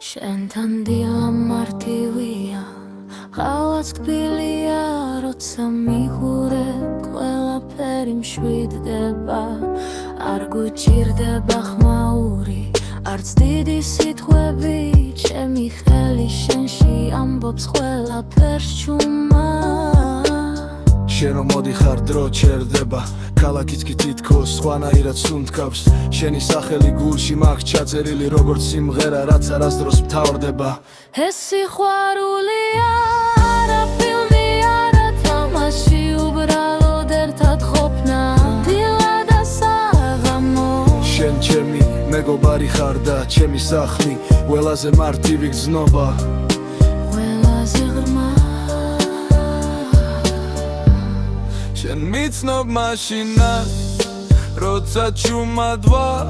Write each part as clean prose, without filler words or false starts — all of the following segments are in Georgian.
შენთან დილა მარტივია, ყავაც თბილია, როცა მიხურებ, ყველაფერი მშვიდდება, არ გვიჭირდება ხმაური, არც დიდი სიტყვები, ჩემი ხელი შენში ამბობს ყველაფერს ჩუმად. შენ რომ მოდიხარ დრო ჩერდება, ქალაქიც კი თითქოს სხვანაირად სუნთქავს, შენი სახელი გულში მაქვს ჩაწერილი როგორც სიმღერა, რაც არასდროს მთავრდება. ეს სიყვარულია, არა ფილმი, არა თამაში, უბრალოდ ერთად ყოფნა, დილა და საღამო. შენ ჩემი მეგობარი ხარ და ჩემი სახლი, ყველაზე მარტივი გზნობა, ყველაზე ღრმა. შენ მიცნობ მაშინას, როცა ჩუმად ვარ,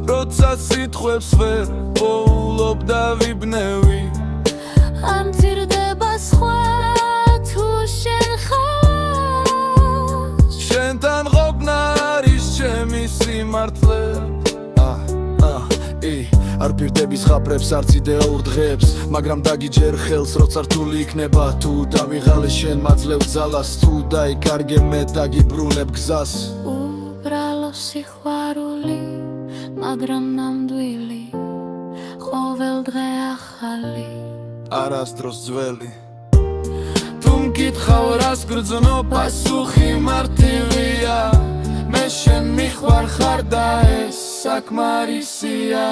როცა სიტყვებს ვერ პოულობ და ვიბნევი. არ მცირდება სხვა თუ შენ ხარ, შენთან ყოფნა არის ჩემი სიმართლე. არ პირდები ზღაპრებს, არც იდეალურ დღეებს, მაგრამ დაგიჯერ ხელს, როცა რთული იქნება, თუ დავიღალე შენ მაძლევ ძალას, თუ დაიკარგე მე დაგიბრუნებ გზას. უბრალო სიყვარული, მაგრამ ნამდვილი, ყოველ დღე ახალი, არასდროს ძველი. თუ მკითხავ რას გრძნო, პასუხი მარტივია, მე შენ მიხვარ ხარ და ეს საკმარისია.